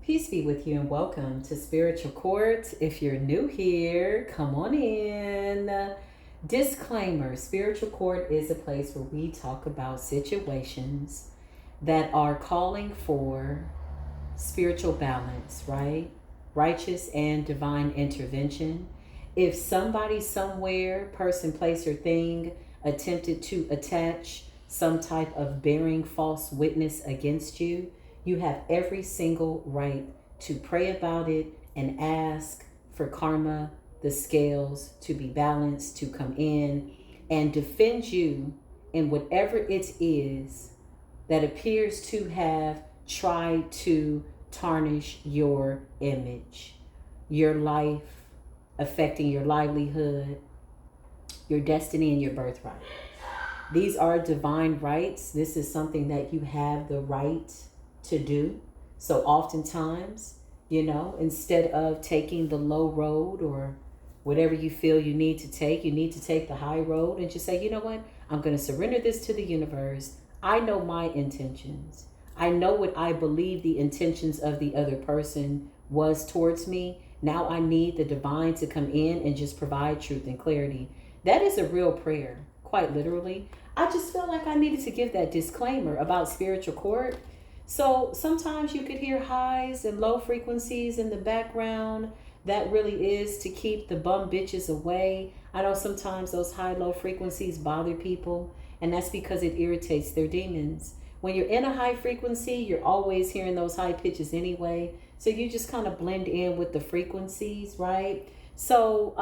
Peace be with you and welcome to Spiritual Court. If you're new here, come on in. Disclaimer: Spiritual Court is a place where we talk about situations that are calling for spiritual balance, right? Righteous and divine intervention. If somebody, somewhere, person, place, or thing attempted to attach some type of bearing false witness against you, you have every single right to pray about it and ask for karma, the scales to be balanced, to come in and defend you in whatever it is that appears to have tried to tarnish your image, your life, affecting your livelihood, your destiny, and your birthright. These are divine rights. This is something that you have the right to do. So oftentimes, instead of taking the low road or whatever you feel you need to take, you need to take the high road and just say, you know what? I'm going to surrender this to the universe. I know my intentions. I know what I believe the intentions of the other person was towards me. Now I need the divine to come in and just provide truth and clarity. That is a real prayer, quite literally. I just felt like I needed to give that disclaimer about spiritual court. So sometimes you could hear highs and low frequencies in the background. That really is to keep the bum bitches away. I know sometimes those high, low frequencies bother people, and that's because it irritates their demons. When you're in a high frequency, you're always hearing those high pitches anyway. So you just kind of blend in with the frequencies, right? So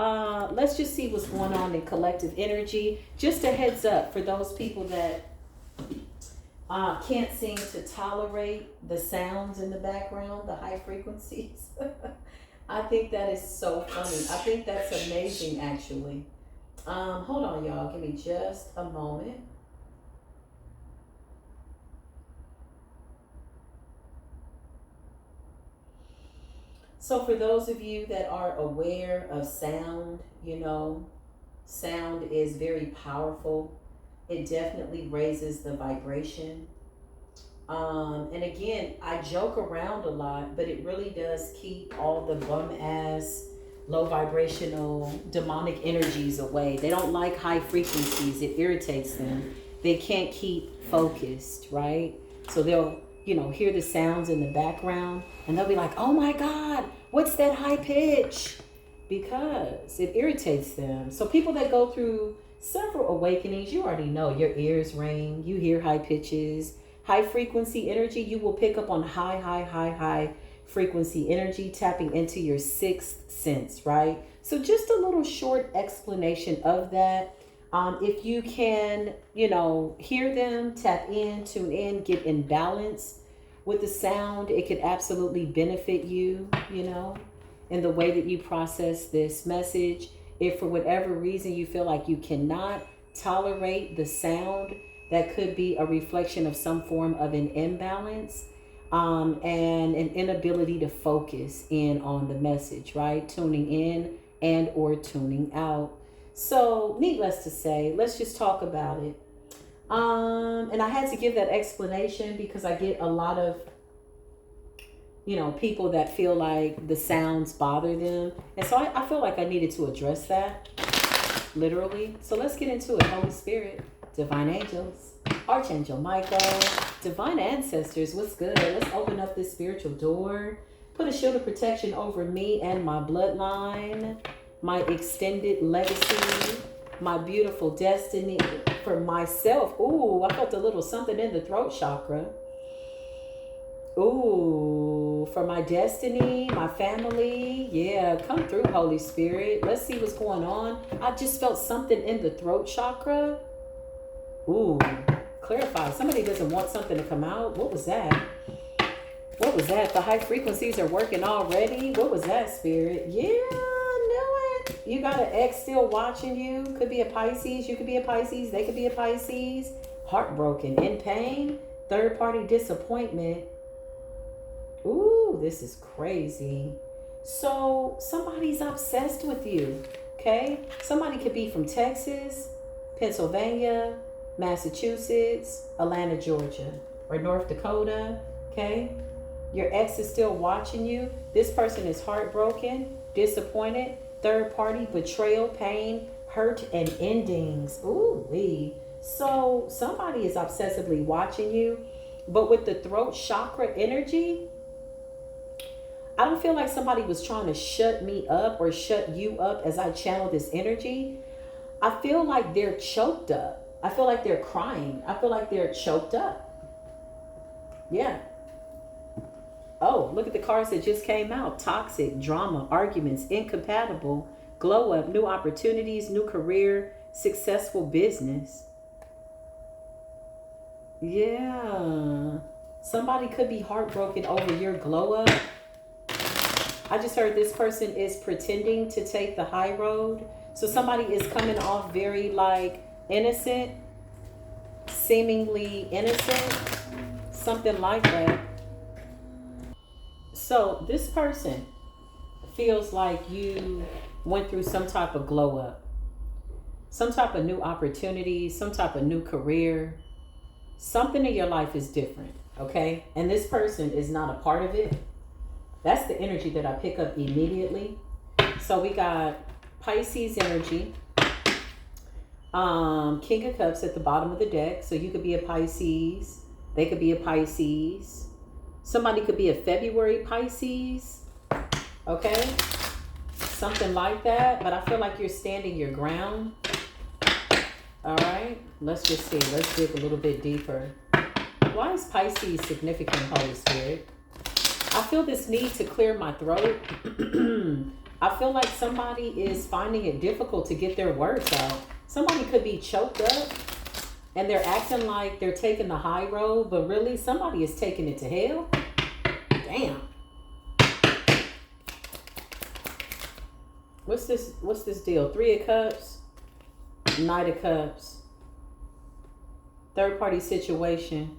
let's just see what's going on in collective energy. Just a heads up for those people that can't seem to tolerate the sounds in the background, the high frequencies. I think that is so funny. I think that's amazing, actually. Hold on, y'all. Give me just a moment. So for those of you that are aware of sound, sound is very powerful. It definitely raises the vibration. And again, I joke around a lot, but it really does keep all the bum ass, low vibrational, demonic energies away. They don't like high frequencies. It irritates them. They can't keep focused, right? So they'll, hear the sounds in the background and they'll be like, oh my God, what's that high pitch? Because it irritates them. So people that go through several awakenings, you already know your ears ring, you hear high pitches, high frequency energy. You will pick up on high frequency energy, tapping into your sixth sense, right? So just a little short explanation of that. If you can, hear them, tap in, tune in, get in balance with the sound, it could absolutely benefit you, in the way that you process this message. If for whatever reason you feel like you cannot tolerate the sound, that could be a reflection of some form of an imbalance and an inability to focus in on the message, right? Tuning in and or tuning out. So needless to say, let's just talk about it. And I had to give that explanation because I get a lot of people that feel like the sounds bother them. And so I feel like I needed to address that, literally. So let's get into it. Holy Spirit, divine angels, Archangel Michael, divine ancestors, what's good? Let's open up this spiritual door. Put a shield of protection over me and my bloodline, my extended legacy, my beautiful destiny for myself. Ooh, I felt a little something in the throat chakra. Ooh, for my destiny, my family. Yeah, come through, Holy Spirit. Let's see what's going on. I just felt something in the throat chakra. Ooh, clarify. Somebody doesn't want something to come out. What was that? What was that? The high frequencies are working already. What was that, Spirit? Yeah, I knew it. You got an ex still watching you. Could be a Pisces. You could be a Pisces. They could be a Pisces. Heartbroken, in pain. Third party disappointment. Ooh, this is crazy. So somebody's obsessed with you, okay? Somebody could be from Texas, Pennsylvania, Massachusetts, Atlanta, Georgia, or North Dakota, okay? Your ex is still watching you. This person is heartbroken, disappointed, third party, betrayal, pain, hurt, and endings. Ooh, wee. So somebody is obsessively watching you. But with the throat chakra energy, I don't feel like somebody was trying to shut me up or shut you up as I channel this energy. I feel like they're choked up. I feel like they're crying. I feel like they're choked up. Yeah. Oh, look at the cards that just came out. Toxic, drama, arguments, incompatible, glow up, new opportunities, new career, successful business. Yeah. Somebody could be heartbroken over your glow up. I just heard this person is pretending to take the high road. So somebody is coming off very like innocent, seemingly innocent, something like that. So this person feels like you went through some type of glow up, some type of new opportunity, some type of new career. Something in your life is different, okay? And this person is not a part of it. That's the energy that I pick up immediately. So we got Pisces energy, King of Cups at the bottom of the deck. So you could be a Pisces. They could be a Pisces. Somebody could be a February Pisces. Okay? Something like that. But I feel like you're standing your ground. All right? Let's just see. Let's dig a little bit deeper. Why is Pisces significant, Holy Spirit? I feel this need to clear my throat. I feel like somebody is finding it difficult to get their words out. Somebody could be choked up and they're acting like they're taking the high road, but really somebody is taking it to hell. Damn. What's this deal? 3 of Cups, Knight of Cups, third party situation.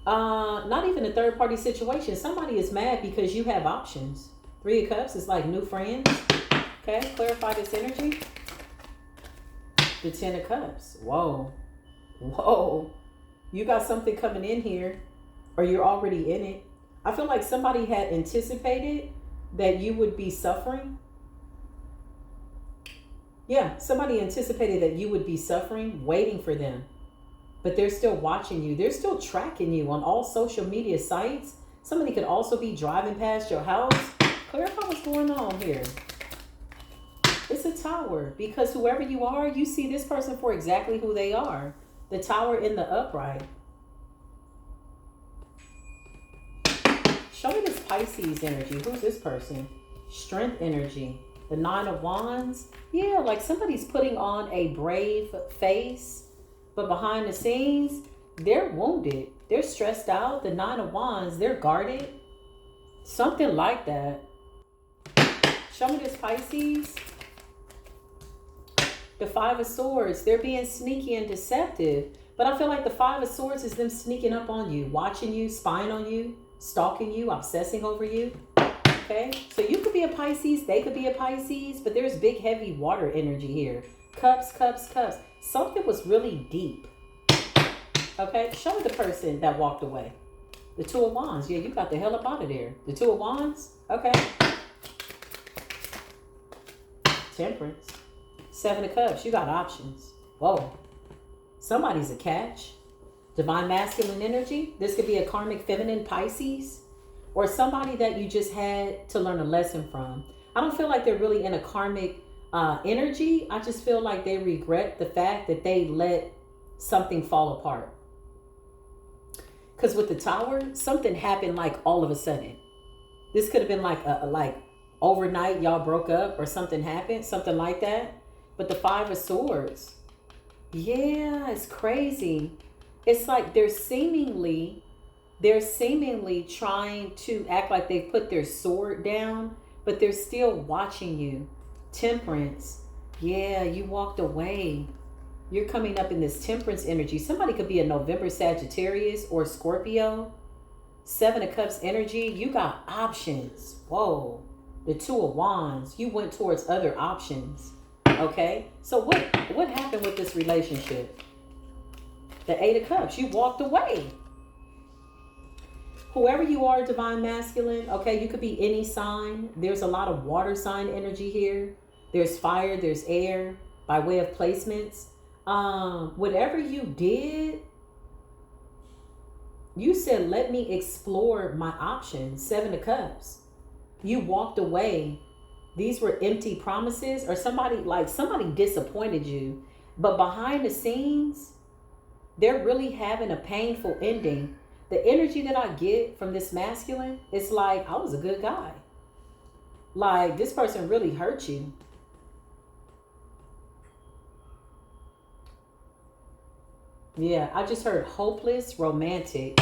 Not even a third party situation. Somebody is mad because you have options. 3 of Cups is like new friends. Okay, clarify this energy. The 10 of Cups. Whoa. Whoa. You got something coming in here, or you're already in it. I feel like somebody had anticipated that you would be suffering. Yeah, somebody anticipated that you would be suffering, waiting for them. But they're still watching you. They're still tracking you on all social media sites. Somebody could also be driving past your house. Clarify what's going on here. It's a Tower, because whoever you are, you see this person for exactly who they are. The Tower in the upright. Show me this Pisces energy. Who's this person? Strength energy. The 9 of Wands. Yeah, like somebody's putting on a brave face, but behind the scenes, they're wounded. They're stressed out. The 9 of Wands, they're guarded. Something like that. Show me this Pisces. The 5 of Swords, they're being sneaky and deceptive. But I feel like the 5 of Swords is them sneaking up on you, watching you, spying on you, stalking you, obsessing over you. Okay? So you could be a Pisces, they could be a Pisces, but there's big, heavy water energy here. Cups, cups, cups. Something was really deep. Okay? Show me the person that walked away. The 2 of Wands. Yeah, you got the hell up out of there. The 2 of Wands? Okay. Temperance. 7 of Cups. You got options. Whoa. Somebody's a catch. Divine masculine energy. This could be a karmic feminine Pisces. Or somebody that you just had to learn a lesson from. I don't feel like they're really in a karmic energy. I just feel like they regret the fact that they let something fall apart. Because with the Tower, something happened like all of a sudden. This could have been like overnight y'all broke up or something happened, something like that. But the 5 of Swords, yeah, it's crazy. It's like they're seemingly trying to act like they put their sword down, but they're still watching you. Temperance, yeah, you walked away. You're coming up in this Temperance energy. Somebody could be a November Sagittarius or Scorpio. 7 of Cups energy, you got options. Whoa. The 2 of Wands, you went towards other options. Okay, so what happened with this relationship? The 8 of Cups, you walked away. Whoever you are, divine masculine, okay, you could be any sign. There's a lot of water sign energy here. There's fire, there's air by way of placements. Whatever you did, you said, let me explore my options. 7 of Cups. You walked away. These were empty promises, or somebody disappointed you. But behind the scenes, they're really having a painful ending. The energy that I get from this masculine, it's like, I was a good guy. Like, this person really hurt you. Yeah, I just heard hopeless romantic.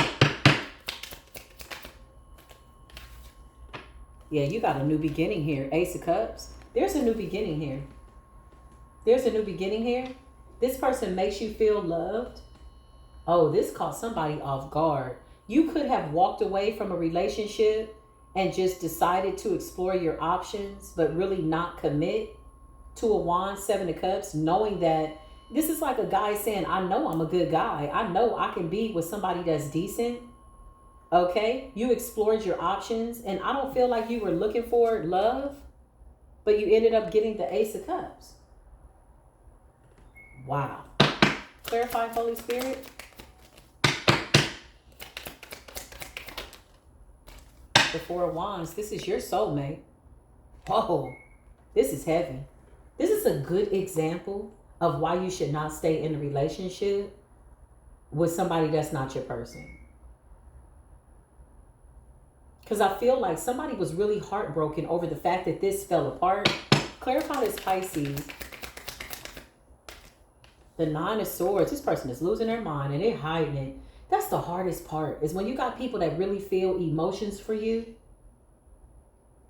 Yeah, you got a new beginning here. Ace of Cups. There's a new beginning here. There's a new beginning here. This person makes you feel loved. Oh, this caught somebody off guard. You could have walked away from a relationship and just decided to explore your options, but really not commit. To a Wand, 7 of Cups, knowing that this is like a guy saying, I know I'm a good guy. I know I can be with somebody that's decent. Okay, you explored your options, and I don't feel like you were looking for love, but you ended up getting the Ace of Cups. Wow. Clarify, Holy Spirit. The 4 of Wands. This is your soulmate. Oh, this is heavy. This is a good example of why you should not stay in a relationship with somebody that's not your person. Because I feel like somebody was really heartbroken over the fact that this fell apart. Clarify this, Pisces. The 9 of Swords. This person is losing their mind and they're hiding it. That's the hardest part, is when you got people that really feel emotions for you,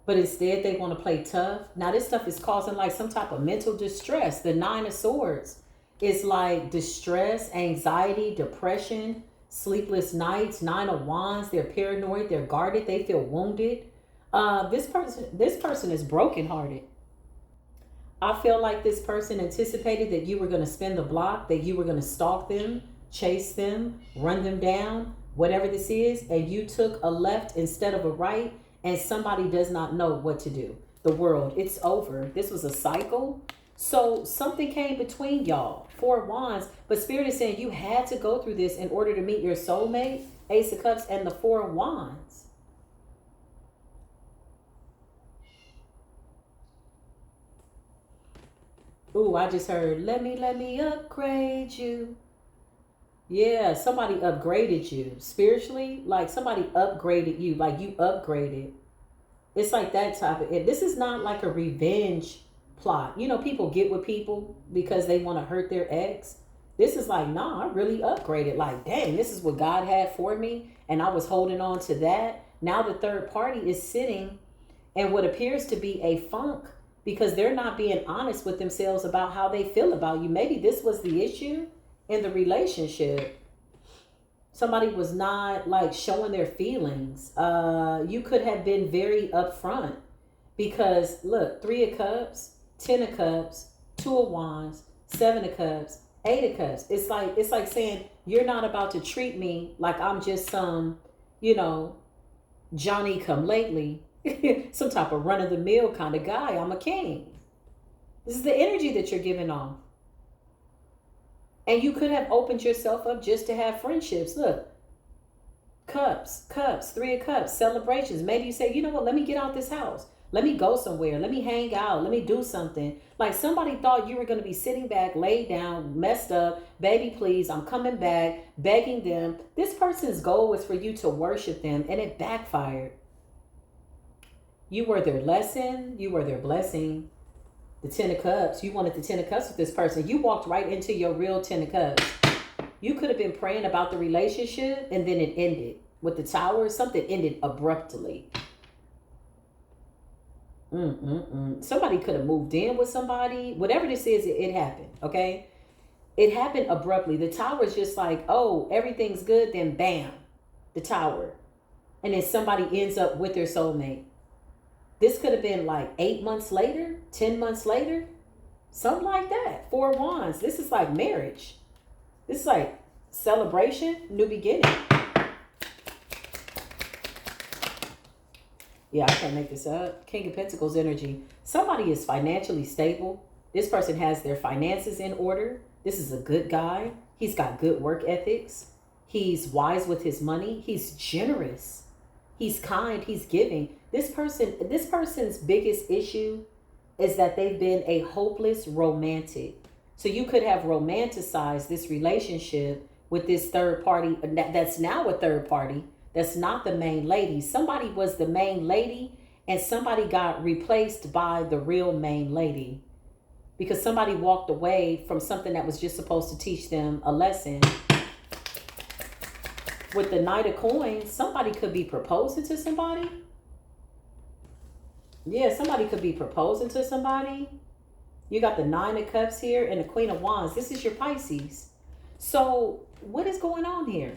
but instead they want to play tough. Now this stuff is causing like some type of mental distress. The 9 of Swords is like distress, anxiety, depression, sleepless nights. 9 of Wands, they're paranoid, they're guarded, they feel wounded. This person is brokenhearted. I feel like this person anticipated that you were going to spin the block, that you were going to stalk them, chase them, run them down, whatever this is, and you took a left instead of a right, and somebody does not know what to do. The world, it's over. This was a cycle. So something came between y'all. 4 of Wands, but Spirit is saying you had to go through this in order to meet your soulmate. Ace of Cups and the 4 of Wands. Ooh, I just heard, let me upgrade you. Yeah, somebody upgraded you spiritually. Like somebody upgraded you, like you upgraded. It's like that type of it. This is not like a revenge plot. You know, people get with people because they want to hurt their ex. This is like, nah, I really upgraded. Like, dang, this is what God had for me, and I was holding on to that. Now the third party is sitting in what appears to be a funk because they're not being honest with themselves about how they feel about you. Maybe this was the issue in the relationship. Somebody was not like showing their feelings. You could have been very upfront because look, 3 of Cups, 10 of Cups, 2 of Wands, 7 of Cups, 8 of Cups. It's like saying you're not about to treat me like I'm just some, Johnny come lately, some type of run of the mill kind of guy. I'm a king. This is the energy that you're giving off. And you could have opened yourself up just to have friendships. Look, cups, 3 of Cups, celebrations. Maybe you say, you know what, let me get out this house. Let me go somewhere. Let me hang out. Let me do something. Like somebody thought you were going to be sitting back, laid down, messed up. Baby, please, I'm coming back, begging them. This person's goal was for you to worship them, and it backfired. You were their lesson. You were their blessing. The 10 of Cups, you wanted the 10 of Cups with this person. You walked right into your real 10 of Cups. You could have been praying about the relationship and then it ended. With the Tower, something ended abruptly. Somebody could have moved in with somebody. Whatever this is, it happened, okay? It happened abruptly. The Tower is just like, oh, everything's good, then bam, the Tower. And then somebody ends up with their soulmate. This could have been like 8 months later, 10 months later, something like that. 4 of Wands. This is like marriage. This is like celebration, new beginning. Yeah, I can't make this up. King of Pentacles energy. Somebody is financially stable. This person has their finances in order. This is a good guy. He's got good work ethics. He's wise with his money. He's generous. He's kind. He's giving. This person's biggest issue is that they've been a hopeless romantic. So you could have romanticized this relationship with this third party that's now a third party that's not the main lady. Somebody was the main lady and somebody got replaced by the real main lady because somebody walked away from something that was just supposed to teach them a lesson. With the Knight of Coins, somebody could be proposing to somebody. Yeah, somebody could be proposing to somebody. You got the Nine of Cups here and the Queen of Wands. This is your Pisces. So what is going on here?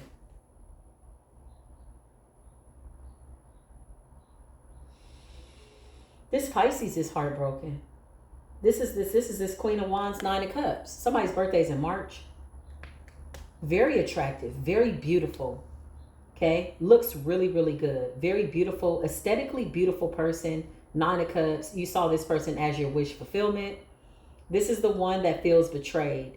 This Pisces is heartbroken. This is this Queen of Wands, Nine of Cups. Somebody's birthday is in March. Very attractive, very beautiful. Okay, looks really, really good. Very beautiful, aesthetically beautiful person. Nine of Cups. You saw this person as your wish fulfillment. This is the one that feels betrayed,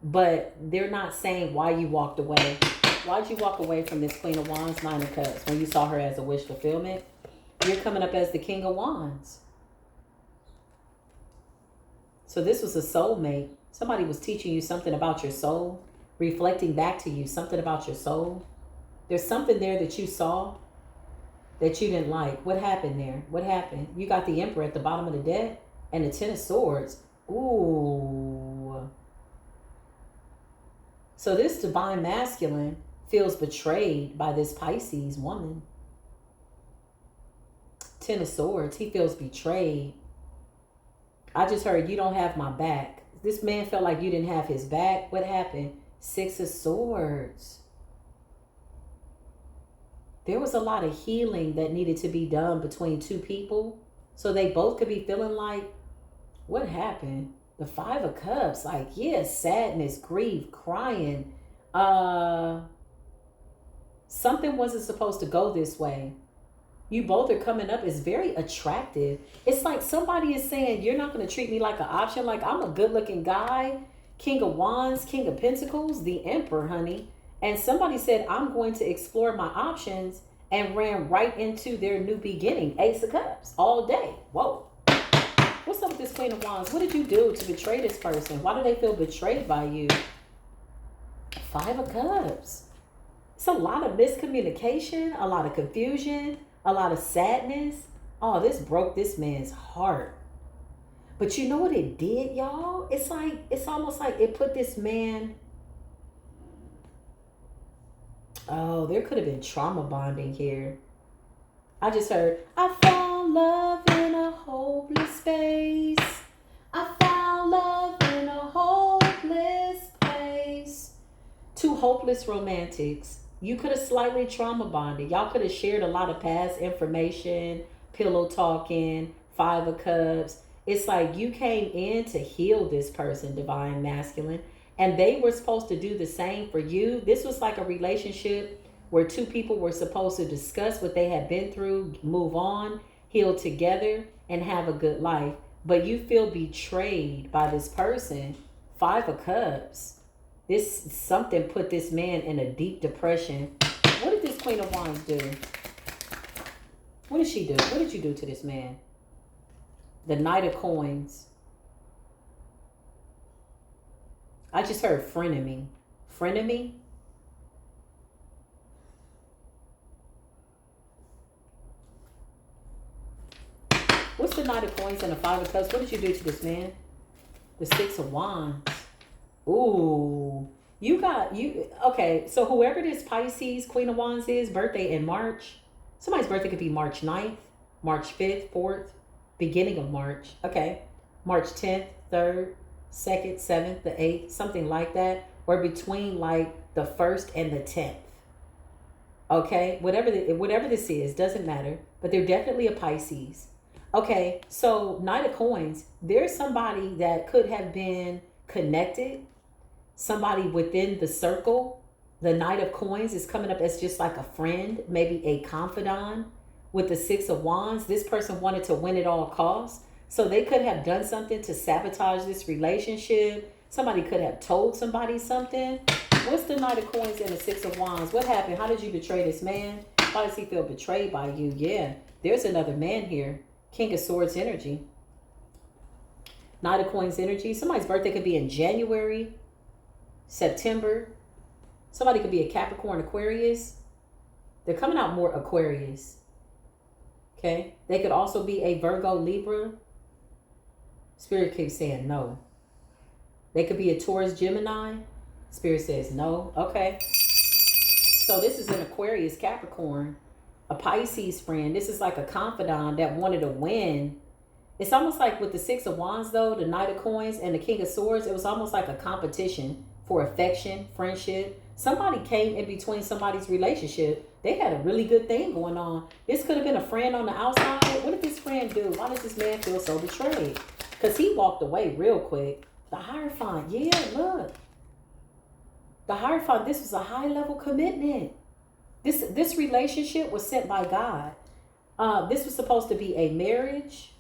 but they're not saying why you walked away. Why'd you walk away from this Queen of Wands, Nine of Cups, when you saw her as a wish fulfillment? You're coming up as the King of Wands. So this was a soulmate. Somebody was teaching you something about your soul, reflecting back to you something about your soul. There's something there that you saw that you didn't like. What happened there? What happened? You got the Emperor at the bottom of the deck and the Ten of Swords. Ooh. So this divine masculine feels betrayed by this Pisces woman. Ten of Swords. He feels betrayed. I just heard you don't have my back. This man felt like you didn't have his back. What happened? Six of Swords. There was a lot of healing that needed to be done between two people. So they both could be feeling like, what happened? The Five of Cups. Like, yeah, sadness, grief, crying. Something wasn't supposed to go this way. You both are coming up as very attractive. It's like somebody is saying, you're not going to treat me like an option. Like, I'm a good looking guy. King of Wands, King of Pentacles, the Emperor, honey. And somebody said, I'm going to explore my options, and ran right into their new beginning. Ace of Cups all day. Whoa. What's up with this Queen of Wands? What did you do to betray this person? Why do they feel betrayed by you? Five of Cups. It's a lot of miscommunication, a lot of confusion, a lot of sadness. Oh, this broke this man's heart. But you know what it did, y'all? It's almost like it put this man... Oh, there could have been trauma bonding here. I just heard, I found love in a hopeless space. I found love in a hopeless place. Two hopeless romantics. You could have slightly trauma bonded. Y'all could have shared a lot of past information, pillow talking, Five of Cups. It's like you came in to heal this person, divine masculine. And they were supposed to do the same for you. This was like a relationship where two people were supposed to discuss what they had been through, move on, heal together, and have a good life. But you feel betrayed by this person. Five of Cups. Something put this man in a deep depression. What did this Queen of Wands do? What did she do? What did you do to this man? The Knight of Coins. I just heard frenemy. Frenemy? What's the Knight of Coins and the Five of Cups? What did you do to this man? The Six of Wands. Ooh. Okay, so whoever this Pisces Queen of Wands is, birthday in March. Somebody's birthday could be March 9th, March 5th, 4th, beginning of March. Okay. March 10th, 3rd. 2nd, 7th, the 8th, something like that, or between like the 1st and the 10th. Okay, whatever this is, doesn't matter, but they're definitely a Pisces. Okay, so Knight of Coins, there's somebody that could have been connected, somebody within the circle. The Knight of Coins is coming up as just like a friend, maybe a confidant, with the Six of Wands, this person wanted to win at all costs. So they could have done something to sabotage this relationship. Somebody could have told somebody something. What's the Knight of Coins and the Six of Wands? What happened? How did you betray this man? Why does he feel betrayed by you? Yeah, there's another man here. King of Swords energy. Knight of Coins energy. Somebody's birthday could be in January, September. Somebody could be a Capricorn, Aquarius. They're coming out more Aquarius. Okay. They could also be a Virgo, Libra. Spirit keeps saying no. They could be a Taurus, Gemini. Spirit says no. Okay. So this is an Aquarius, Capricorn, a Pisces friend. This is like a confidant that wanted to win. It's almost like with the Six of Wands, though, the Knight of Coins and the King of Swords, it was almost like a competition for affection, friendship. Somebody came in between somebody's relationship. They had a really good thing going on. This could have been a friend on the outside. What did this friend do? Why does this man feel so betrayed? Because he walked away real quick. The Hierophant, yeah, look. The Hierophant, this was a high-level commitment. This relationship was sent by God. This was supposed to be a marriage.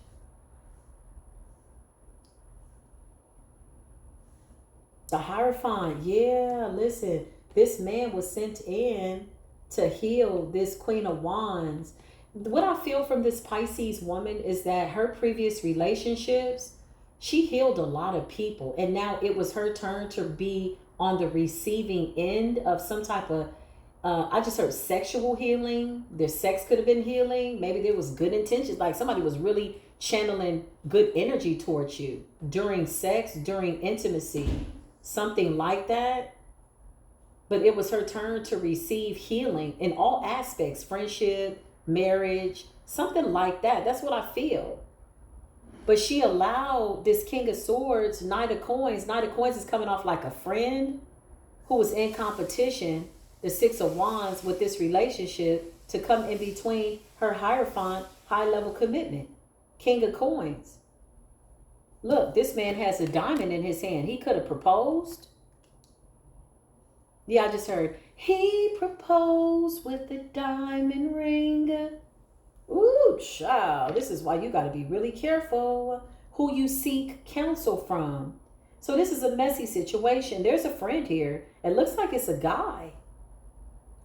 The Hierophant, yeah, listen. This man was sent in to heal this Queen of Wands. What I feel from this Pisces woman is that her previous relationships, she healed a lot of people. And now it was her turn to be on the receiving end of some type of, I just heard sexual healing. Their sex could have been healing. Maybe there was good intentions. Like somebody was really channeling good energy towards you during sex, during intimacy, something like that. But it was her turn to receive healing in all aspects, friendship, marriage, something like that. That's what I feel. But she allowed this King of Swords, Knight of Coins. Knight of Coins is coming off like a friend who was in competition, the Six of Wands, with this relationship to come in between her Hierophant, high-level commitment. King of Coins. Look, this man has a diamond in his hand. He could have proposed. Yeah, I just heard, he proposed with a diamond ring. Ooh, child, this is why you got to be really careful who you seek counsel from. So this is a messy situation. There's a friend here. It looks like it's a guy.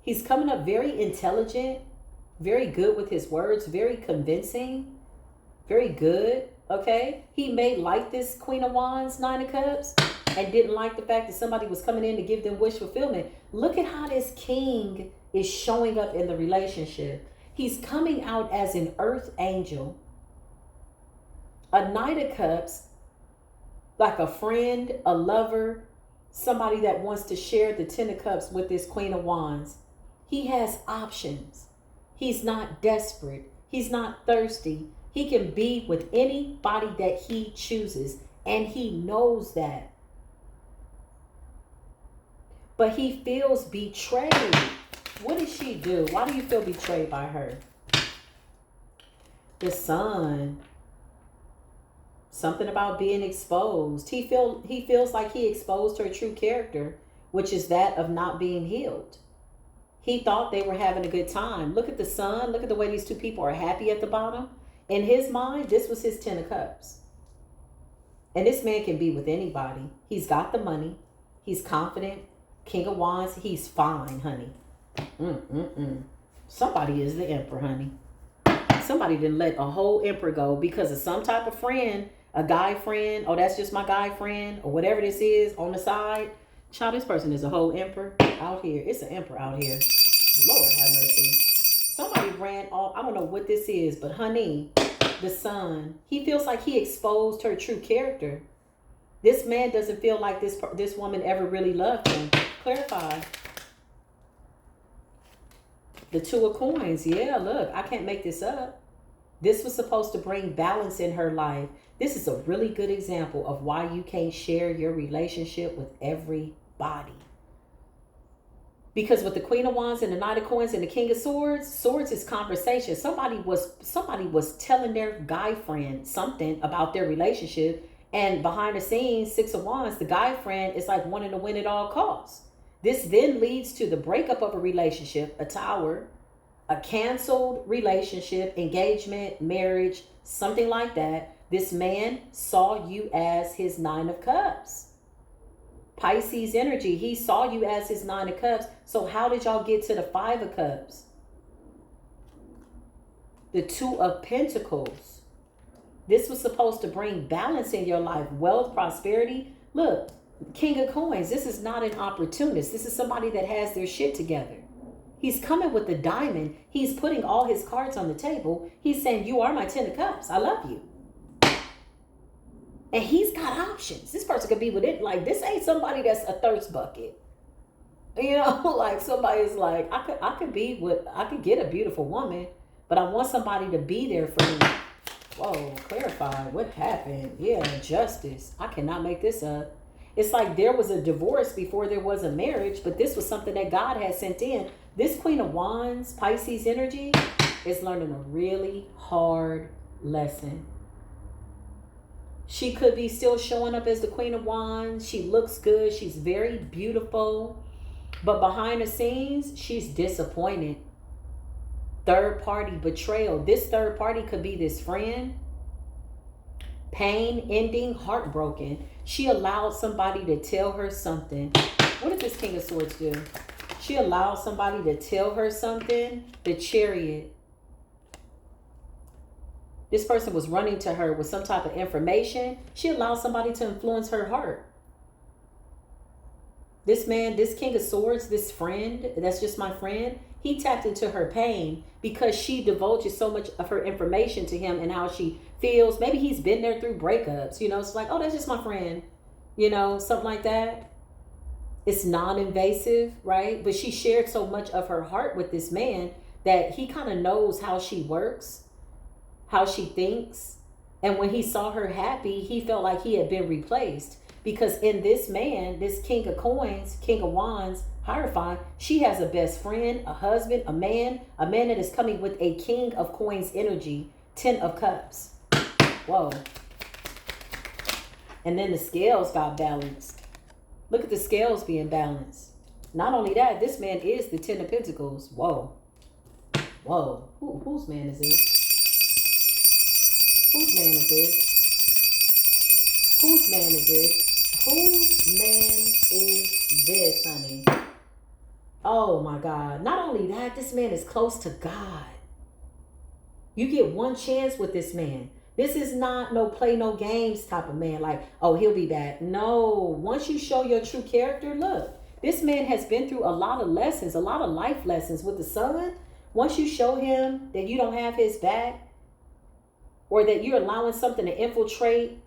He's coming up very intelligent, very good with his words, very convincing, very good, okay? He may like this Queen of Wands, Nine of Cups, and didn't like the fact that somebody was coming in to give them wish fulfillment. Look at how this king is showing up in the relationship. He's coming out as an earth angel, a Knight of Cups, like a friend, a lover, somebody that wants to share the Ten of Cups with this Queen of Wands. He has options. He's not desperate. He's not thirsty. He can be with anybody that he chooses, and he knows that. But he feels betrayed. What did she do? Why do you feel betrayed by her? The Sun. Something about being exposed. He feels like he exposed her true character, which is that of not being healed. He thought they were having a good time. Look at the Sun. Look at the way these two people are happy at the bottom. In his mind, this was his Ten of Cups. And this man can be with anybody. He's got the money. He's confident. King of Wands. He's fine, honey. Somebody is the Emperor, honey. Somebody didn't let a whole Emperor go because of some type of friend, a guy friend. Oh, that's just my guy friend, or whatever this is on the side. Child, this person is a whole Emperor out here. It's an Emperor out here. Lord have mercy. Somebody ran off. I don't know what this is, but honey, the Sun. He feels like he exposed her true character. This man doesn't feel like this woman ever really loved him. Clarify. The Two of Coins. Yeah, look, I can't make this up. This was supposed to bring balance in her life. This is a really good example of why you can't share your relationship with everybody. Because with the Queen of Wands and the Knight of Coins and the King of Swords, swords is conversation. Somebody was telling their guy friend something about their relationship, and behind the scenes, Six of Wands, the guy friend is like wanting to win at all costs. This then leads to the breakup of a relationship, a Tower, a canceled relationship, engagement, marriage, something like that. This man saw you as his Nine of Cups. Pisces energy, he saw you as his Nine of Cups. So how did y'all get to the Five of Cups? The Two of Pentacles. This was supposed to bring balance in your life, wealth, prosperity. Look, King of Coins, this is not an opportunist. This is somebody that has their shit together. He's coming with the diamond. He's putting all his cards on the table. He's saying, you are my Ten of Cups. I love you. And he's got options. This person could be with it. Like, this ain't somebody that's a thirst bucket. You know, like somebody's like, I could get a beautiful woman, but I want somebody to be there for me. Whoa, clarify. What happened? Yeah, justice. I cannot make this up. It's like there was a divorce before there was a marriage, but this was something that God had sent in. This Queen of Wands, Pisces energy, is learning a really hard lesson. She could be still showing up as the Queen of Wands. She looks good. She's very beautiful. But behind the scenes, she's disappointed. Third party betrayal. This third party could be this friend. Pain, ending, heartbroken. She allowed somebody to tell her something. What did this King of Swords do? She allowed somebody to tell her something. The Chariot. This person was running to her with some type of information. She allowed somebody to influence her heart. This man, this King of Swords, this friend, that's just my friend, he tapped into her pain because she divulges so much of her information to him and how she feels. Maybe he's been there through breakups, you know, it's like, oh, that's just my friend, you know, something like that. It's non-invasive, right? But she shared so much of her heart with this man that he kind of knows how she works, how she thinks. And when he saw her happy, he felt like he had been replaced. Because in this man, this King of Coins, King of Wands, Hierophant, she has a best friend, a husband, a man that is coming with a King of Coins energy, 10 of Cups. Whoa. And then the scales got balanced. Look at the scales being balanced. Not only that, this man is the 10 of Pentacles. Whoa. Whoa. Whose man is this? Whose man is this? Whose man is this? Whose man is this, honey? Oh my God. Not only that, this man is close to God. You get one chance with this man. This is not no play no games type of man. Like, oh, he'll be back. No. Once you show your true character, look. This man has been through a lot of lessons, a lot of life lessons with the sun. Once you show him that you don't have his back, or that you're allowing something to infiltrate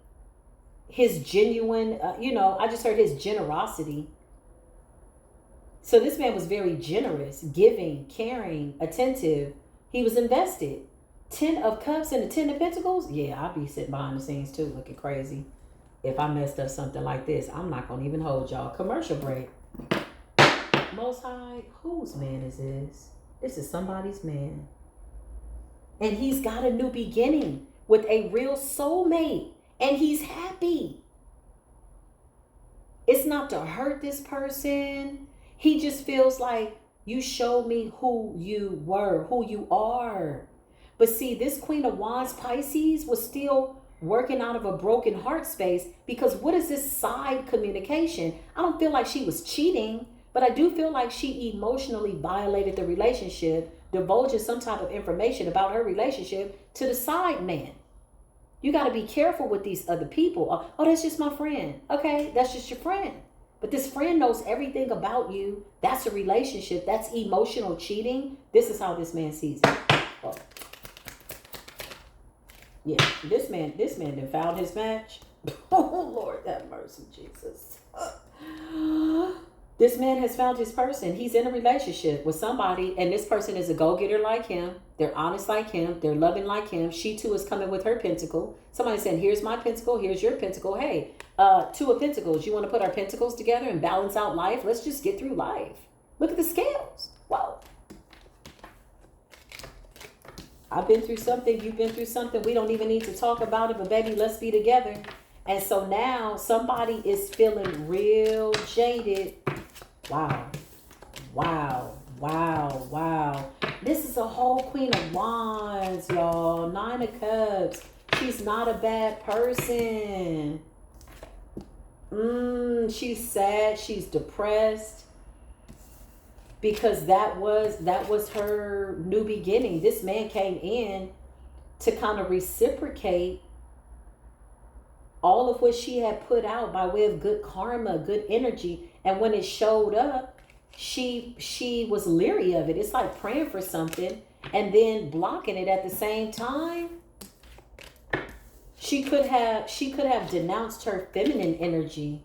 his genuine, I just heard his generosity. So this man was very generous, giving, caring, attentive. He was invested. 10 of Cups and the 10 of Pentacles. Yeah, I'll be sitting behind the scenes too, looking crazy. If I messed up something like this, I'm not going to even hold y'all. Commercial break. Most High, whose man is this? This is somebody's man. And he's got a new beginning with a real soulmate. And he's happy. It's not to hurt this person. He just feels like you showed me who you were, who you are. But see, this Queen of Wands, Pisces, was still working out of a broken heart space, because what is this side communication? I don't feel like she was cheating, but I do feel like she emotionally violated the relationship, divulging some type of information about her relationship to the side man. You got to be careful with these other people. Oh, that's just my friend. Okay, that's just your friend. But this friend knows everything about you. That's a relationship. That's emotional cheating. This is how this man sees it. Oh. Yeah, this man done found his match. Oh, Lord, have mercy, Jesus. This man has found his person. He's in a relationship with somebody, and this person is a go-getter like him. They're honest like him. They're loving like him. She, too, is coming with her pentacle. Somebody saying, here's my pentacle. Here's your pentacle. Hey, 2 of Pentacles. You want to put our pentacles together and balance out life? Let's just get through life. Look at the scales. Whoa. I've been through something. You've been through something. We don't even need to talk about it, but baby, let's be together. And so now somebody is feeling real jaded. Wow. Wow. Wow. Wow. This is a whole Queen of Wands, y'all. 9 of Cups. She's not a bad person. She's sad. She's depressed. Because that was her new beginning. This man came in to kind of reciprocate all of what she had put out by way of good karma, good energy. And when it showed up, she was leery of it. It's like praying for something and then blocking it at the same time. She could have denounced her feminine energy.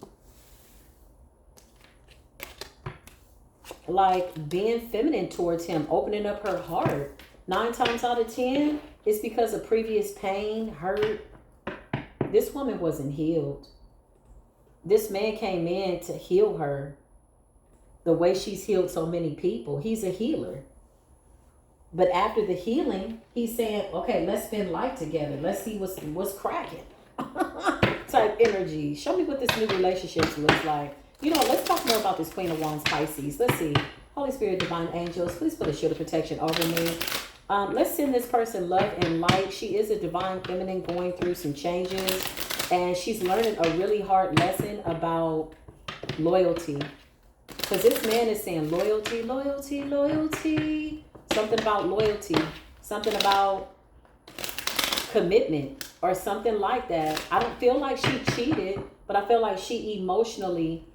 Like being feminine towards him, opening up her heart. 9 times out of 10, it's because of previous pain, hurt. This woman wasn't healed. This man came in to heal her the way she's healed so many people. He's a healer. But after the healing, he's saying, okay, let's spend life together. Let's see what's cracking. Type energy. Show me what this new relationship looks like. You know, let's talk more about this Queen of Wands, Pisces. Let's see. Holy Spirit, divine angels, please put a shield of protection over me. Let's send this person love and light. She is a divine feminine going through some changes. And she's learning a really hard lesson about loyalty. Because this man is saying loyalty, loyalty, loyalty. Something about loyalty. Something about commitment or something like that. I don't feel like she cheated, but I feel like she emotionally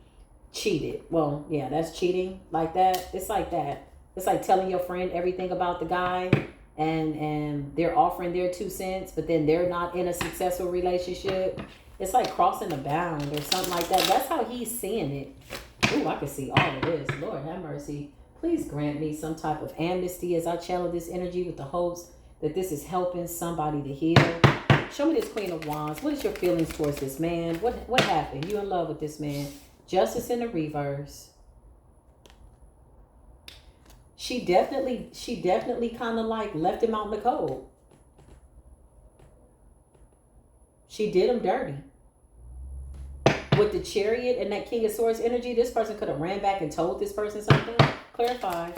cheated. Well, yeah, that's cheating like that. It's like that. It's like telling your friend everything about the guy and they're offering their 2 cents, but then they're not in a successful relationship. It's like crossing a bound or something like that. That's how he's seeing it. Ooh, I can see all of this. Lord have mercy. Please grant me some type of amnesty as I channel this energy with the hopes that this is helping somebody to heal. Show me this Queen of Wands. What is your feelings towards this man? What happened? You in love with this man? Justice in the reverse. She definitely kind of like left him out in the cold. She did him dirty. With the Chariot and that King of Swords energy, this person could have ran back and told this person something. Clarify.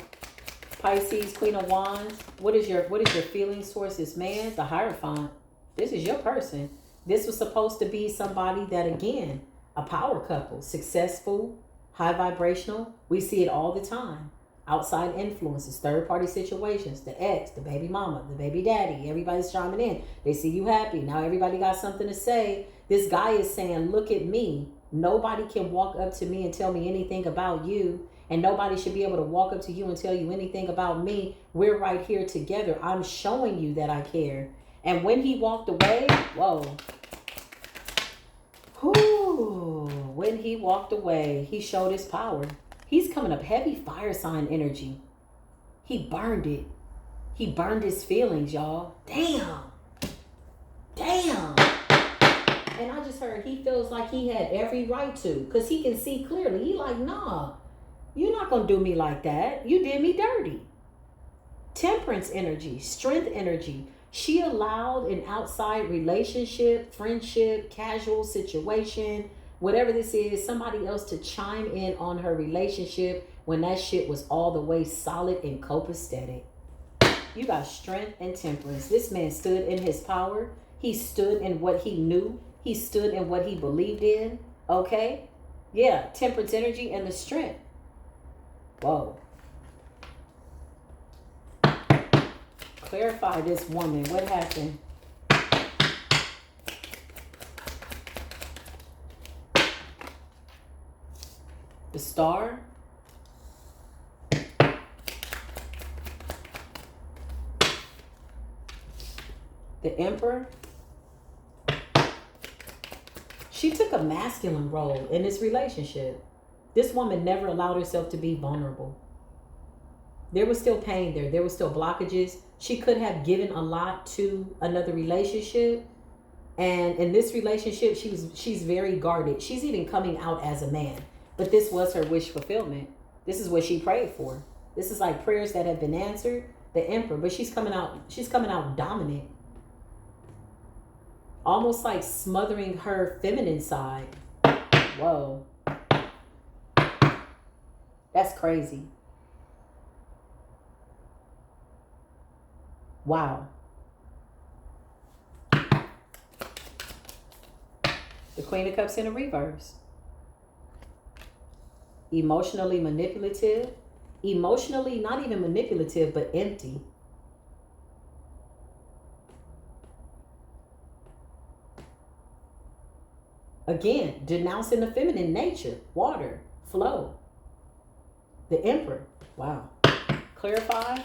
Pisces, Queen of Wands. What is your feelings towards this man? The Hierophant. This is your person. This was supposed to be somebody that, again, a power couple, successful, high vibrational. We see it all the time. Outside influences, third-party situations, the ex, the baby mama, the baby daddy, everybody's chiming in. They see you happy. Now everybody got something to say. This guy is saying, look at me. Nobody can walk up to me and tell me anything about you. And nobody should be able to walk up to you and tell you anything about me. We're right here together. I'm showing you that I care. And when he walked away, whoa. When he walked away, he showed his power. He's coming up heavy fire sign energy. He burned it. He burned his feelings, y'all. Damn. And I just heard he feels like he had every right to. Because he can see clearly. He like, nah, you're not going to do me like that. You did me dirty. Temperance energy, strength energy. She allowed an outside relationship, friendship, casual situation, whatever this is, somebody else to chime in on her relationship when that shit was all the way solid and copacetic. You got strength and temperance. This man stood in his power. He stood in what he knew. He stood in what he believed in. Okay? Yeah, temperance energy and the strength. Whoa. Clarify this woman. What happened? The Star. The Emperor. She took a masculine role in this relationship. This woman never allowed herself to be vulnerable. There was still pain there. There was still blockages. She could have given a lot to another relationship. And in this relationship, she's very guarded. She's even coming out as a man. But this was her wish fulfillment. This is what she prayed for. This is like prayers that have been answered. The Emperor. But she's coming out dominant. Almost like smothering her feminine side. Whoa. That's crazy. Wow. The Queen of Cups in the reverse. Emotionally manipulative. Emotionally, not even manipulative, but empty. Again, denouncing the feminine nature. Water. Flow. The Emperor. Wow. Clarify.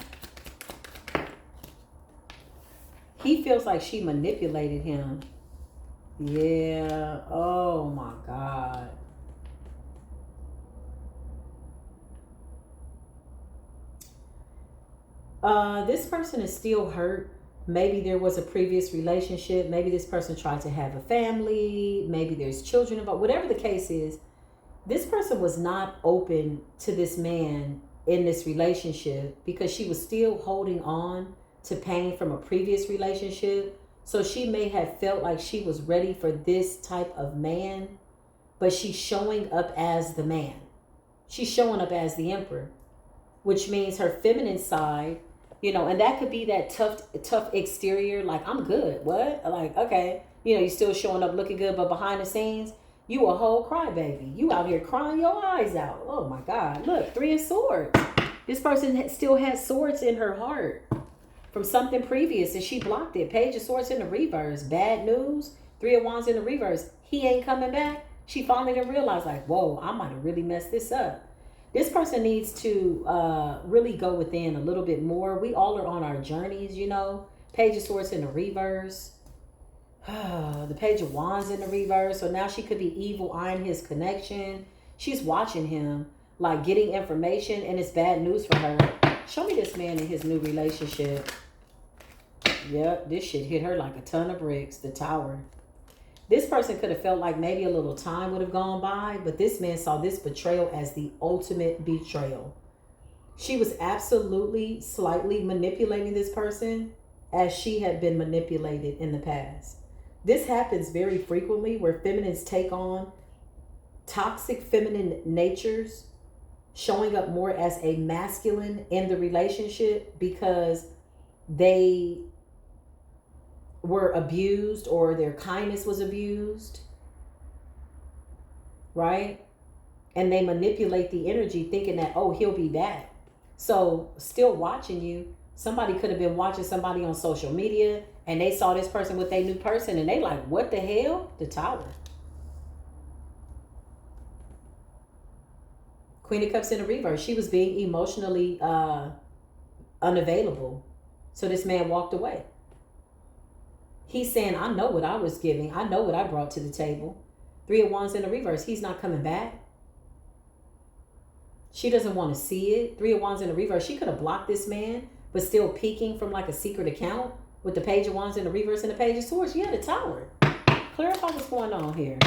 He feels like she manipulated him. Yeah. Oh my God. This person is still hurt. Maybe there was a previous relationship. Maybe this person tried to have a family. Maybe there's children involved. Whatever the case is, this person was not open to this man in this relationship because she was still holding on to pain from a previous relationship. So she may have felt like she was ready for this type of man, but she's showing up as the man. She's showing up as the Emperor, which means her feminine side, you know, and that could be that tough exterior, like, I'm good. What? Like, okay, you know, you're still showing up looking good, but behind the scenes, you a whole crybaby. You out here crying your eyes out. Oh my God. Look, 3 of Swords. This person still has swords in her heart from something previous and she blocked it. Page of Swords in the reverse. Bad news. 3 of Wands in the reverse. He ain't coming back. She finally didn't realize, like, whoa, I might have really messed this up. This person needs to really go within a little bit more. We all are on our journeys, you know. Page of Swords in the reverse. The Page of Wands in the reverse. So now she could be evil eyeing his connection. She's watching him, like getting information, and it's bad news for her. Show me this man in his new relationship. Yep, this shit hit her like a ton of bricks. The Tower. This person could have felt like maybe a little time would have gone by, but this man saw this betrayal as the ultimate betrayal. She was absolutely slightly manipulating this person as she had been manipulated in the past. This happens very frequently where feminines take on toxic feminine natures, showing up more as a masculine in the relationship because they were abused or their kindness was abused, right? And they manipulate the energy thinking that, oh, he'll be back. So still watching you. Somebody could have been watching somebody on social media and they saw this person with a new person and they like, what the hell? The Tower. Queen of Cups in the reverse. She was being emotionally unavailable. So this man walked away. He's saying, I know what I was giving. I know what I brought to the table. 3 of Wands in the reverse. He's not coming back. She doesn't want to see it. 3 of Wands in the reverse. She could have blocked this man, but still peeking from like a secret account with the Page of Wands in the reverse and the Page of Swords. Yeah, the Tower. Clarify what's going on here.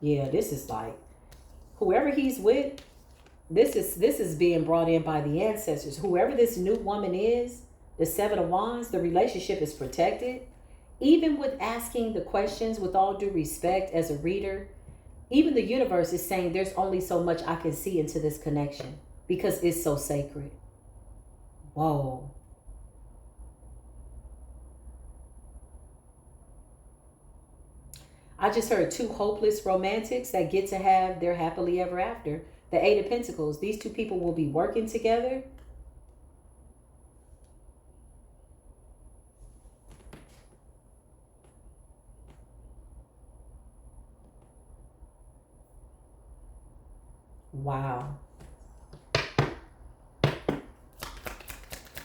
Yeah, this is like, whoever he's with, this is being brought in by the ancestors. Whoever this new woman is, the 7 of Wands, the relationship is protected. Even with asking the questions, with all due respect as a reader, even the universe is saying there's only so much I can see into this connection because it's so sacred. Whoa. I just heard 2 hopeless romantics that get to have their happily ever after. The 8 of Pentacles. These 2 people will be working together. Wow.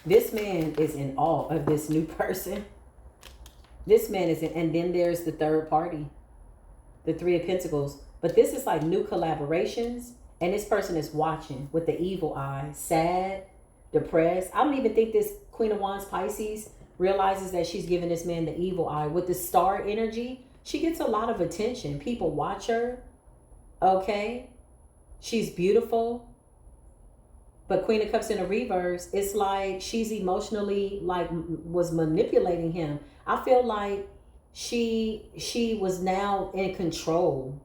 This man is in awe of this new person. This man is in, and then there's the third party. The 3 of Pentacles. But this is like new collaborations. And this person is watching with the evil eye. Sad, depressed. I don't even think this Queen of Wands Pisces realizes that she's giving this man the evil eye. With the star energy, she gets a lot of attention. People watch her. Okay. She's beautiful. But Queen of Cups in the reverse, it's like she's emotionally like was manipulating him. I feel like she was now in control.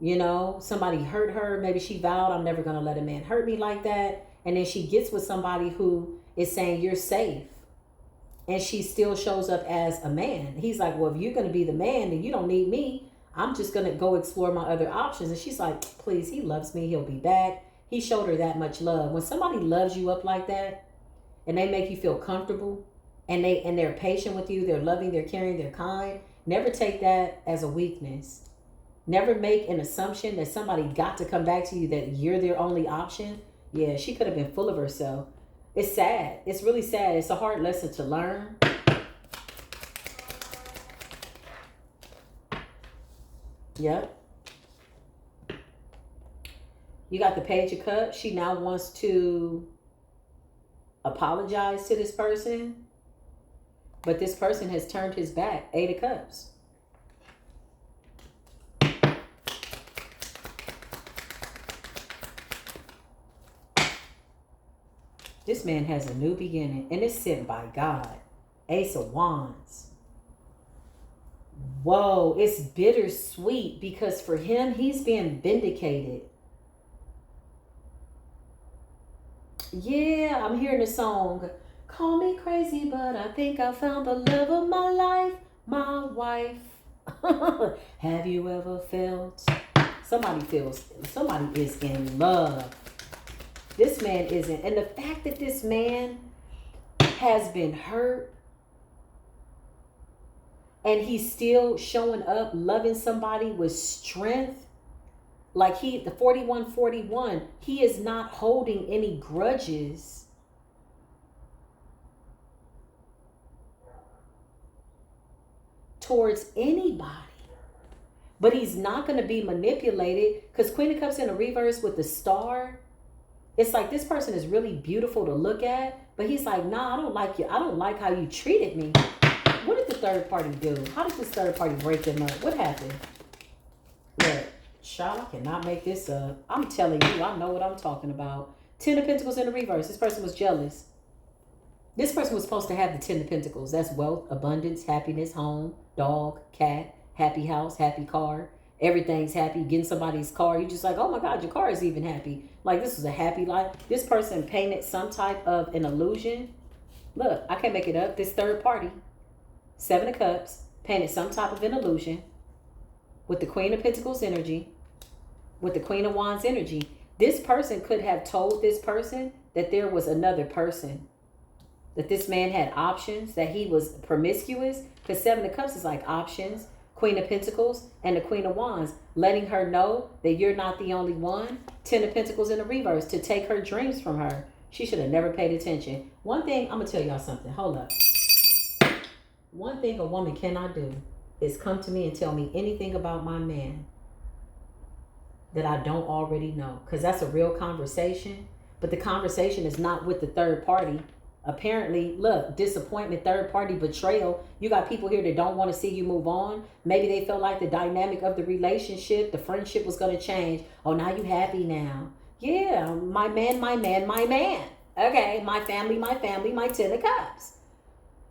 You know, somebody hurt her. Maybe she vowed, I'm never going to let a man hurt me like that. And then she gets with somebody who is saying, you're safe. And she still shows up as a man. He's like, well, if you're going to be the man, then you don't need me. I'm just going to go explore my other options. And she's like, please, he loves me. He'll be back. He showed her that much love. When somebody loves you up like that and they make you feel comfortable and they're patient with you, they're loving, they're caring, they're kind, never take that as a weakness. Never make an assumption that somebody got to come back to you, that you're their only option. Yeah, she could have been full of herself. It's sad. It's really sad. It's a hard lesson to learn. Yep. You got the Page of Cups. She now wants to apologize to this person, but this person has turned his back. Eight of Cups. This man has a new beginning, and it's sent by God. Ace of Wands. Whoa, it's bittersweet because for him, he's being vindicated. Yeah, I'm hearing the song. Call me crazy, but I think I found the love of my life, my wife. Have you ever felt? Somebody is in love. This man isn't. And the fact that this man has been hurt and he's still showing up, loving somebody with strength. Like the 4141, he is not holding any grudges. Towards anybody. But he's not going to be manipulated, because Queen of Cups in a reverse with the star, it's like this person is really beautiful to look at, but he's like, nah, I don't like you. I don't like how you treated me. What did the third party do? How did this third party break them up? What happened? Look, child, I cannot make this up. I'm telling you, I know what I'm talking about. 10 of Pentacles in the reverse. This person was jealous. This person was supposed to have the 10 of Pentacles. That's wealth, abundance, happiness, home, dog, cat, happy house, happy car. Everything's happy. Getting somebody's car, you're just like, oh my God, your car is even happy. Like, this was a happy life. This person painted some type of an illusion. Look, I can't make it up. This third party, 7 of Cups, painted some type of an illusion with the Queen of Pentacles energy, with the Queen of Wands energy. This person could have told this person that there was another person, that this man had options, that he was promiscuous, because 7 of Cups is like options. Queen of Pentacles and the Queen of Wands, letting her know that you're not the only one. 10 of Pentacles in the reverse, to take her dreams from her. She should have never paid attention. One thing, I'm going to tell y'all something. Hold up. One thing a woman cannot do is come to me and tell me anything about my man that I don't already know. Because that's a real conversation. But the conversation is not with the third party. Apparently, look, disappointment, third party betrayal. You got people here that don't want to see you move on. Maybe they felt like the dynamic of the relationship, the friendship was going to change. Oh, now you happy now. Yeah, my man, my man, my man. Okay, my family, my 10 of Cups.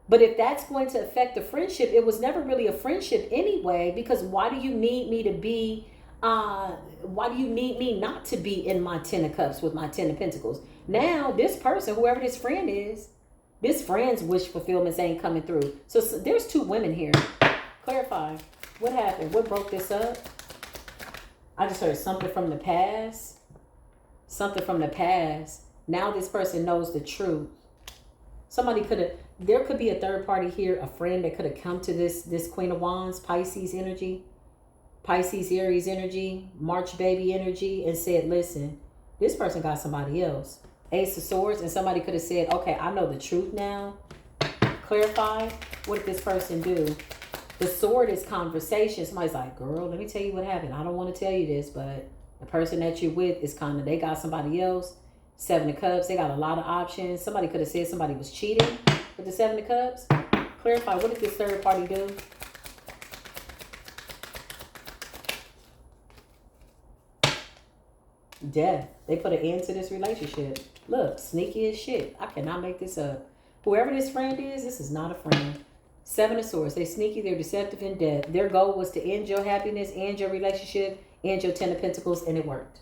But if that's going to affect the friendship, it was never really a friendship anyway, because why do you need me to be, why do you need me not to be in my 10 of Cups with my 10 of Pentacles? Now, this person, whoever this friend is, this friend's wish fulfillments ain't coming through. So there's 2 women here. Clarify. What happened? What broke this up? I just heard something from the past. Something from the past. Now this person knows the truth. There could be a third party here, a friend that could have come to this Queen of Wands, Pisces energy, Pisces, Aries energy, March baby energy, and said, listen, this person got somebody else. Ace of Swords, and somebody could have said, okay, I know the truth now. Clarify. What did this person do? The sword is conversation. Somebody's like, girl, let me tell you what happened. I don't want to tell you this, but the person that you're with is kind of, they got somebody else. 7 of Cups, they got a lot of options. Somebody could have said somebody was cheating with the 7 of Cups. Clarify, what did this third party do? Death. They put an end to this relationship. Look, sneaky as shit. I cannot make this up. Whoever this friend is, this is not a friend. 7 of Swords. They're sneaky, they're deceptive, and death. Their goal was to end your happiness, end your relationship, and your 10 of Pentacles, and it worked.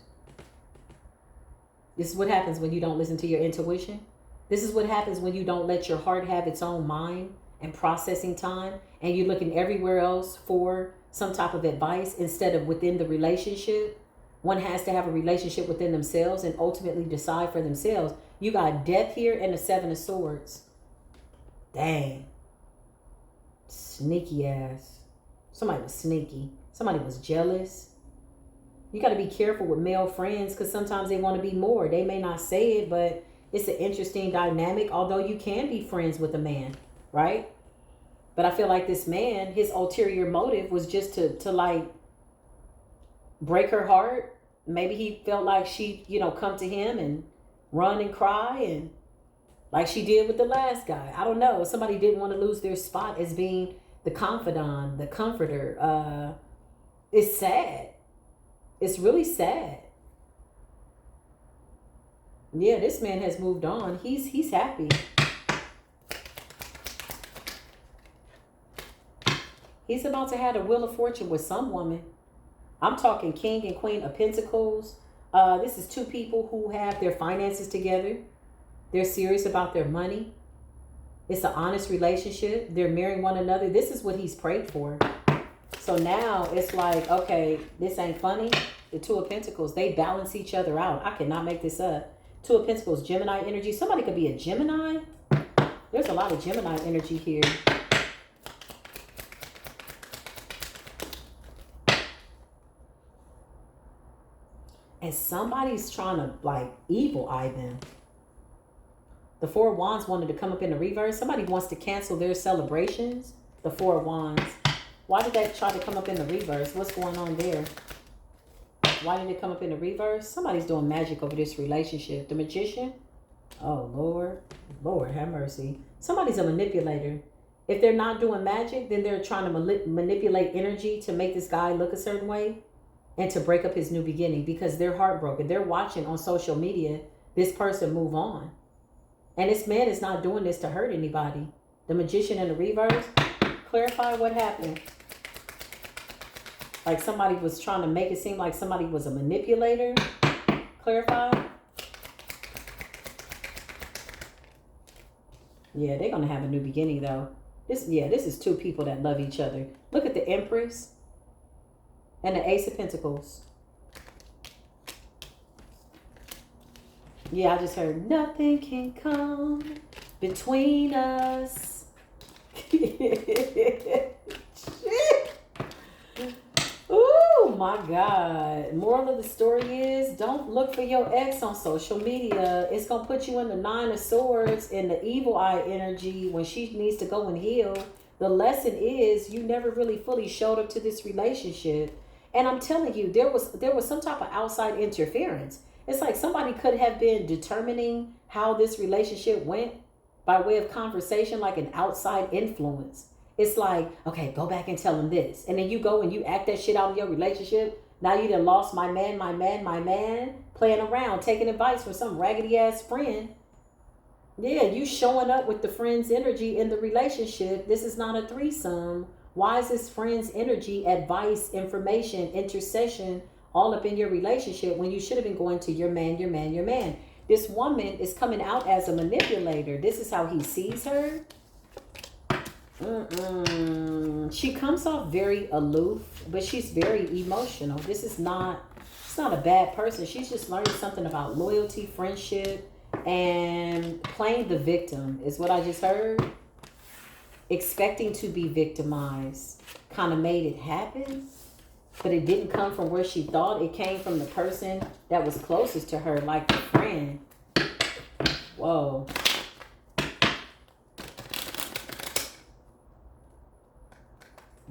This is what happens when you don't listen to your intuition. This is what happens when you don't let your heart have its own mind and processing time, and you're looking everywhere else for some type of advice instead of within the relationship. One has to have a relationship within themselves and ultimately decide for themselves. You got death here and the 7 of Swords. Dang. Sneaky ass. Somebody was sneaky. Somebody was jealous. You got to be careful with male friends because sometimes they want to be more. They may not say it, but it's an interesting dynamic. Although you can be friends with a man, right? But I feel like this man, his ulterior motive was just to like break her heart. Maybe he felt like she, come to him and run and cry and like she did with the last guy. I don't know. Somebody didn't want to lose their spot as being the confidant, the comforter. It's sad. It's really sad. Yeah, this man has moved on. He's happy. He's about to have the Wheel of Fortune with some woman. I'm talking King and Queen of Pentacles. This is two people who have their finances together. They're serious about their money. It's an honest relationship. They're marrying one another. This is what he's prayed for. So now it's like, okay, this ain't funny. The Two of Pentacles, they balance each other out. I cannot make this up. Two of Pentacles, Gemini energy. Somebody could be a Gemini. There's a lot of Gemini energy here. And somebody's trying to like evil eye them. The Four of Wands wanted to come up in the reverse. Somebody wants to cancel their celebrations. The Four of Wands. Why did they try to come up in the reverse? What's going on there? Why did it come up in the reverse? Somebody's doing magic over this relationship. The Magician. Oh, Lord. Lord, have mercy. Somebody's a manipulator. If they're not doing magic, then they're trying to manipulate energy to make this guy look a certain way and to break up his new beginning because they're heartbroken. They're watching on social media this person move on. And this man is not doing this to hurt anybody. The Magician in the reverse. Clarify what happened. Like somebody was trying to make it seem like somebody was a manipulator. Clarify. Yeah, they're going to have a new beginning though. This is two people that love each other. Look at the Empress and the Ace of Pentacles. Yeah, I just heard nothing can come between us. Shit. Oh my God. Moral of the story is don't look for your ex on social media. It's going to put you in the Nine of Swords and the evil eye energy when she needs to go and heal. The lesson is you never really fully showed up to this relationship. And I'm telling you, there was some type of outside interference. It's like somebody could have been determining how this relationship went by way of conversation, like an outside influence. It's like, okay, go back and tell him this. And then you go and you act that shit out in your relationship. Now you done lost my man, playing around, taking advice from some raggedy ass friend. Yeah, you showing up with the friend's energy in the relationship. This is not a threesome. Why is this friend's energy, advice, information, intercession all up in your relationship when you should have been going to your man? This woman is coming out as a manipulator. This is how he sees her. She comes off very aloof, but she's very emotional. It's not a bad person. She's just learning something about loyalty, friendship, and playing the victim is what I just heard. Expecting to be victimized kind of made it happen, but it didn't come from where she thought. It came from the person that was closest to her, like the friend. Whoa.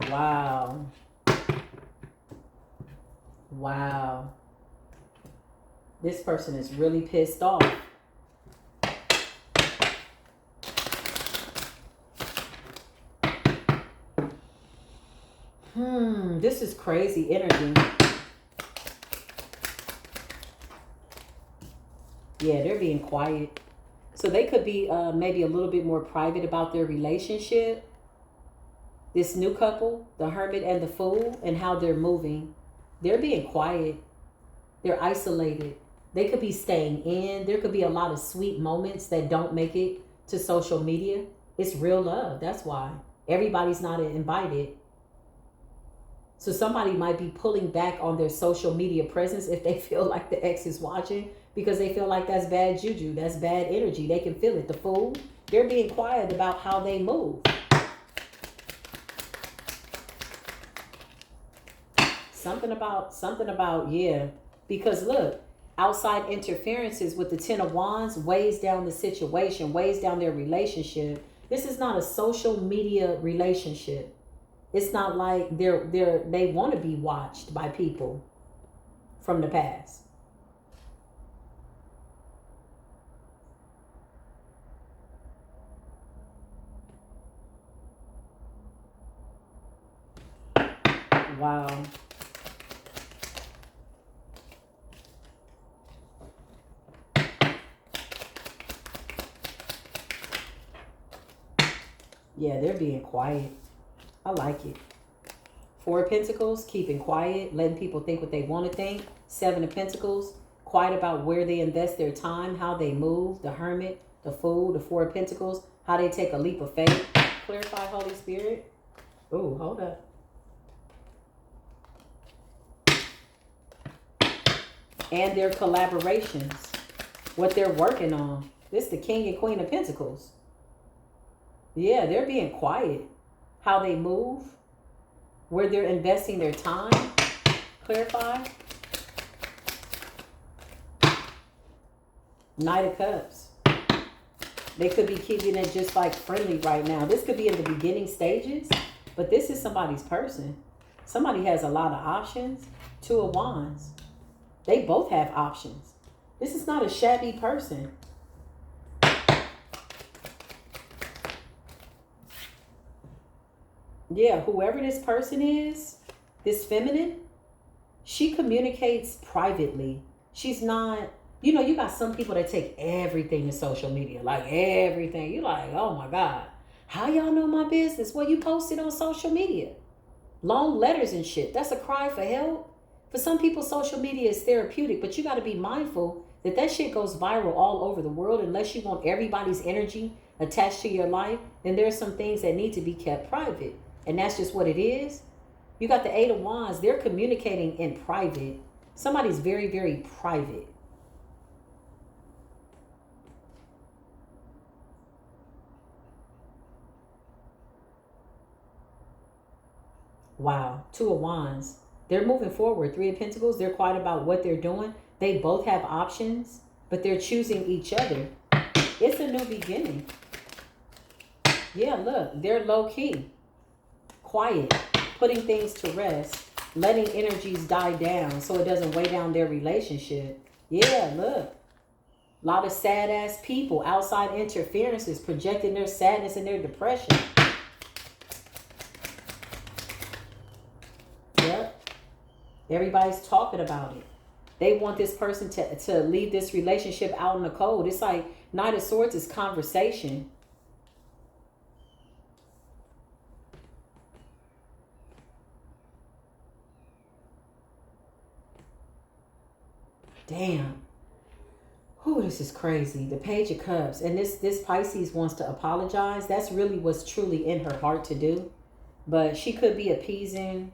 Wow. Wow. This person is really pissed off. This is crazy energy. Yeah, they're being quiet. So they could be maybe a little bit more private about their relationship. This new couple, the Hermit and the Fool, and how they're moving. They're being quiet. They're isolated. They could be staying in. There could be a lot of sweet moments that don't make it to social media. It's real love. That's why. Everybody's not invited. So somebody might be pulling back on their social media presence if they feel like the ex is watching, because they feel like that's bad juju, that's bad energy. They can feel it. The fool, they're being quiet about how they move. Something about, yeah. Because look, outside interferences with the Ten of Wands weighs down the situation, weighs down their relationship. This is not a social media relationship. It's not like they want to be watched by people from the past. Wow. Yeah, they're being quiet. I like it. Four of Pentacles, keeping quiet, letting people think what they want to think. Seven of Pentacles, quiet about where they invest their time, how they move. The Hermit, the Fool, the Four of Pentacles, how they take a leap of faith. Clarify, Holy Spirit. Ooh, hold up. And their collaborations, what they're working on. This is the King and Queen of Pentacles. Yeah, they're being quiet. How they move, where they're investing their time. Clarify. Knight of Cups. They could be keeping it just like friendly right now. This could be in the beginning stages, but this is somebody's person. Somebody has a lot of options. Two of Wands. They both have options. This is not a shabby person. Yeah, whoever this person is, this feminine, she communicates privately. She's not, you got some people that take everything to social media, like everything. You're like, oh my God, how y'all know my business? Well, you posted on social media. Long letters and shit. That's a cry for help. For some people, social media is therapeutic, but you got to be mindful that that shit goes viral all over the world. Unless you want everybody's energy attached to your life, then there's some things that need to be kept private. And that's just what it is. You got the Eight of Wands. They're communicating in private. Somebody's very, very private. Wow. Two of Wands. They're moving forward. Three of Pentacles. They're quiet about what they're doing. They both have options, but they're choosing each other. It's a new beginning. Yeah, look. They're low key. Quiet, putting things to rest, letting energies die down so it doesn't weigh down their relationship. Yeah, look. A lot of sad ass people, outside interferences, projecting their sadness and their depression. Yep. Everybody's talking about it. They want this person to leave this relationship out in the cold. It's like Knight of Swords is conversation. Damn. Oh, this is crazy. The Page of Cups. And this Pisces wants to apologize. That's really what's truly in her heart to do. But she could be appeasing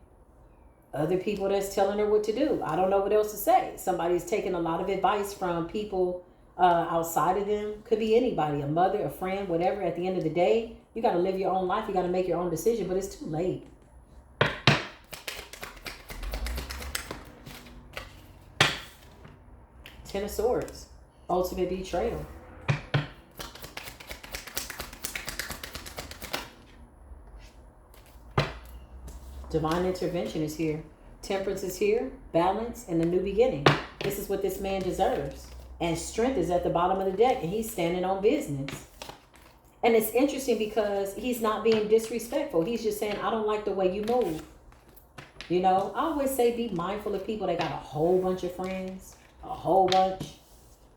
other people that's telling her what to do. I don't know what else to say. Somebody's taking a lot of advice from people outside of them. Could be anybody, a mother, a friend, whatever. At the end of the day, you got to live your own life. You got to make your own decision, but it's too late. Ten of Swords. Ultimate betrayal. Divine intervention is here. Temperance is here. Balance and a new beginning. This is what this man deserves. And strength is at the bottom of the deck, and he's standing on business. And it's interesting because he's not being disrespectful. He's just saying, I don't like the way you move. I always say be mindful of people that got a whole bunch of friends. A whole bunch.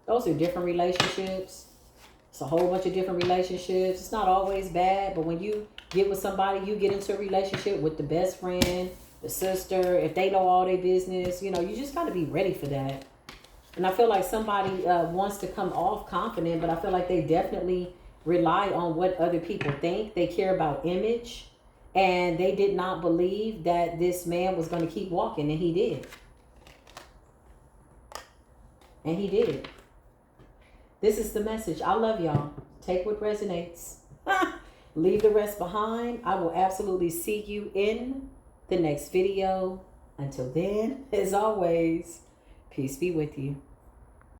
Those are different relationships. It's a whole bunch of different relationships. It's not always bad, but when you get with somebody, you get into a relationship with the best friend, the sister, if they know all their business, you know, you just got to be ready for that. And I feel like somebody wants to come off confident, but I feel like they definitely rely on what other people think. They care about image, and they did not believe that this man was going to keep walking, and he did. And he did. This is the message. I love y'all. Take what resonates. Leave the rest behind. I will absolutely see you in the next video. Until then, as always, peace be with you.